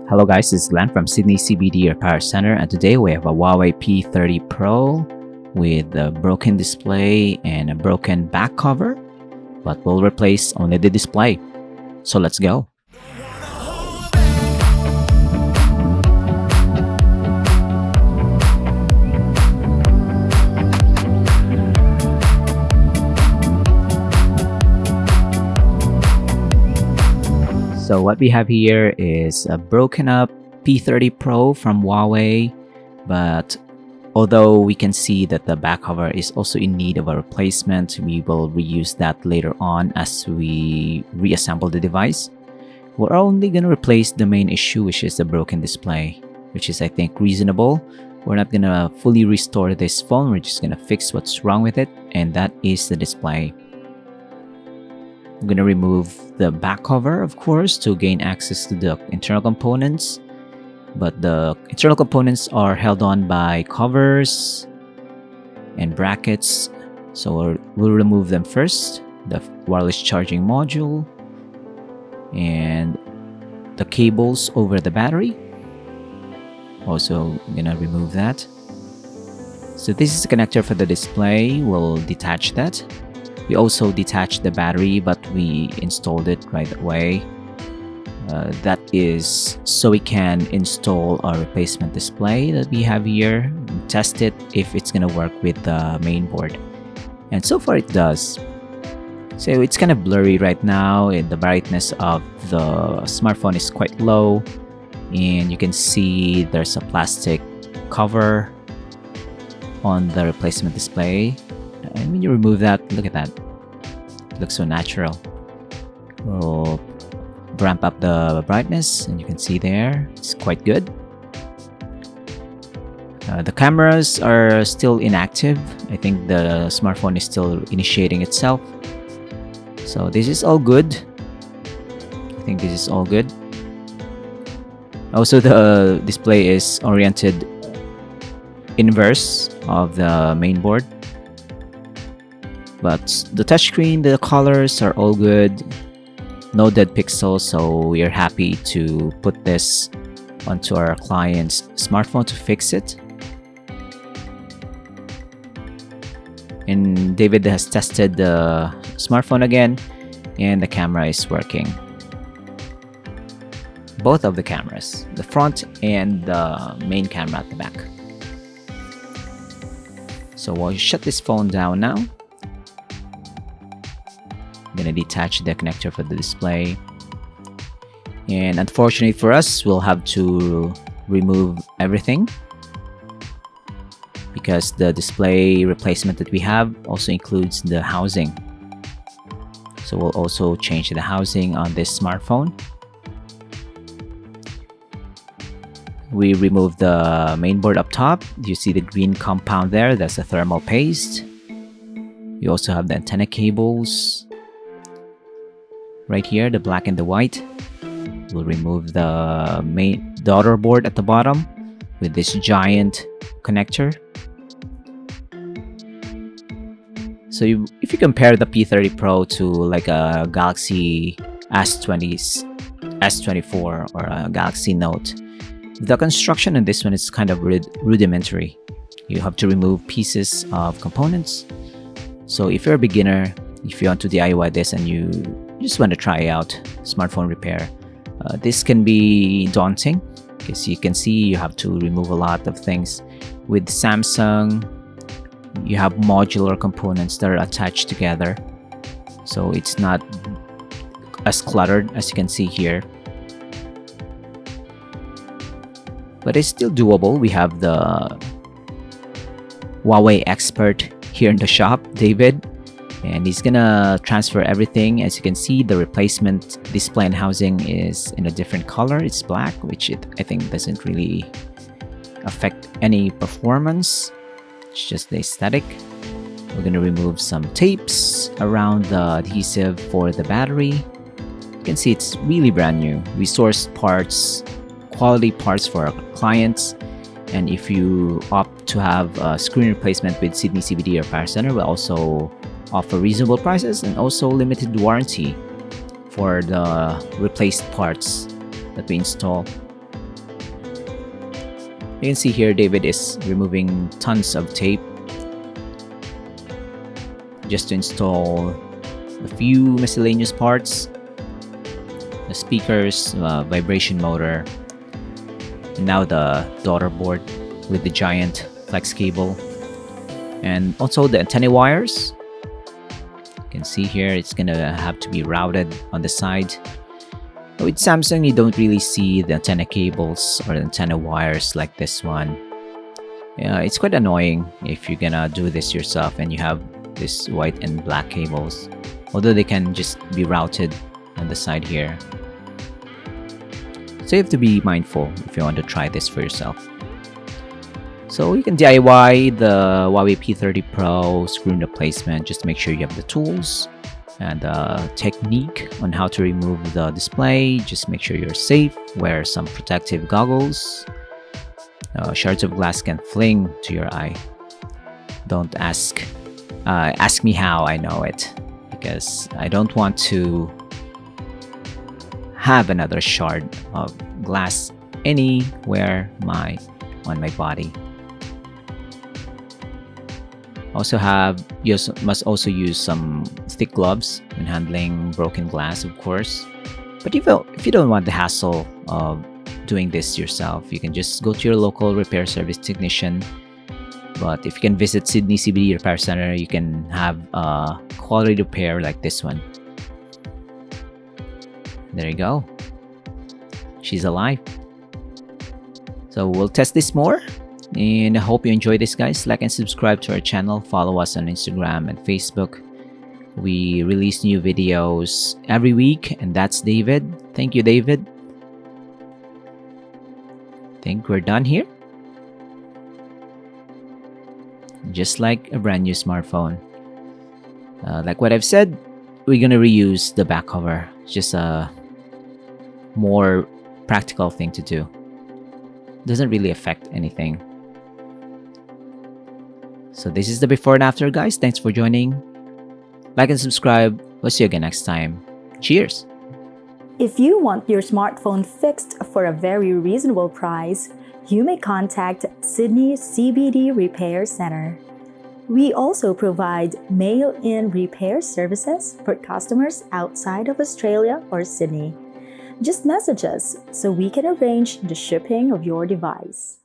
Hello guys, this is Glenn from Sydney CBD Repair Centre, and today we have a Huawei P30 Pro with a broken display and a broken back cover, but we'll replace only the display. So let's go. So what we have here is a broken up P30 Pro from Huawei, but although we can see that the back cover is also in need of a replacement, we will reuse that later on as we reassemble the device. We're only going to replace the main issue, which is the broken display, which is I think reasonable. We're not going to fully restore this phone, we're just going to fix what's wrong with it, and that is the display. I'm going to remove the back cover, of course, to gain access to the internal components. But the internal components are held on by covers and brackets. So we'll remove them first. The wireless charging module and the cables over the battery. Also, I'm going to remove that. So this is the connector for the display. We'll detach that. We also detached the battery, but we installed it right away. That is so we can install our replacement display that we have here and test it if it's gonna work with the main board. And so far it does. So it's kind of blurry right now, and the brightness of the smartphone is quite low, and you can see there's a plastic cover on the replacement display. And when you remove that, look at that. It looks so natural. We'll ramp up the brightness, and you can see there, it's quite good. The cameras are still inactive. I think the smartphone is still initiating itself. So this is all good. I think this is all good. Also, the display is oriented inverse of the main board. But the touchscreen, the colors are all good. No dead pixels, so we are happy to put this onto our client's smartphone to fix it. And David has tested the smartphone again, and the camera is working. Both of the cameras, the front and the main camera at the back. So we'll shut this phone down now. I'm gonna detach the connector for the display, and unfortunately for us, we'll have to remove everything because the display replacement that we have also includes the housing. So we'll also change the housing on this smartphone. We remove the main board up top. You see the green compound there, that's the thermal paste. You also have the antenna cables right here, the black and the white. We'll remove the main daughter board at the bottom with this giant connector. So if you compare the P30 Pro to like a Galaxy S24 or a Galaxy Note, the construction in this one is kind of rudimentary. You have to remove pieces of components. So if you're a beginner, if you want to DIY this and you just want to try out smartphone repair, this can be daunting because you can see you have to remove a lot of things. With Samsung, you have modular components that are attached together, so it's not as cluttered as you can see here, but it's still doable. We have the Huawei expert here in the shop, David, and he's gonna transfer everything. As you can see, the replacement display and housing is in a different color. It's black, which I think doesn't really affect any performance. It's just the aesthetic. We're gonna remove some tapes around the adhesive for the battery. You can see it's really brand new. We sourced parts, quality parts for our clients. And if you opt to have a screen replacement with Sydney CBD Repair Centre, we also offer reasonable prices and also limited warranty for the replaced parts that we install. You can see here David is removing tons of tape just to install a few miscellaneous parts, the speakers, vibration motor, and now the daughter board with the giant flex cable, and also the antenna wires. You can see here it's gonna have to be routed on the side. With Samsung, you don't really see the antenna cables or the antenna wires like this one. Yeah, it's quite annoying if you're gonna do this yourself and you have this white and black cables, although they can just be routed on the side here. So you have to be mindful if you want to try this for yourself. So you can DIY the Huawei P30 Pro screw replacement. Just make sure you have the tools and the technique on how to remove the display. Just make sure you're safe. Wear some protective goggles. Shards of glass can fling to your eye. Don't ask me how I know it, because I don't want to have another shard of glass anywhere on my body. You must also use some thick gloves when handling broken glass, of course. But if you don't want the hassle of doing this yourself, you can just go to your local repair service technician. But if you can visit Sydney CBD Repair Centre, you can have a quality repair like this one. There you go. She's alive. So we'll test this more. And I hope you enjoy this, guys. Like and subscribe to our channel. Follow us on Instagram and Facebook. We release new videos every week. And that's David. Thank you, David. Think we're done here. Just like a brand new smartphone. Like what I've said, we're gonna reuse the back cover. It's just a more practical thing to do. Doesn't really affect anything. So this is the before and after, guys. Thanks for joining. Like and subscribe. We'll see you again next time. Cheers! If you want your smartphone fixed for a very reasonable price, you may contact Sydney CBD Repair Centre. We also provide mail-in repair services for customers outside of Australia or Sydney. Just message us so we can arrange the shipping of your device.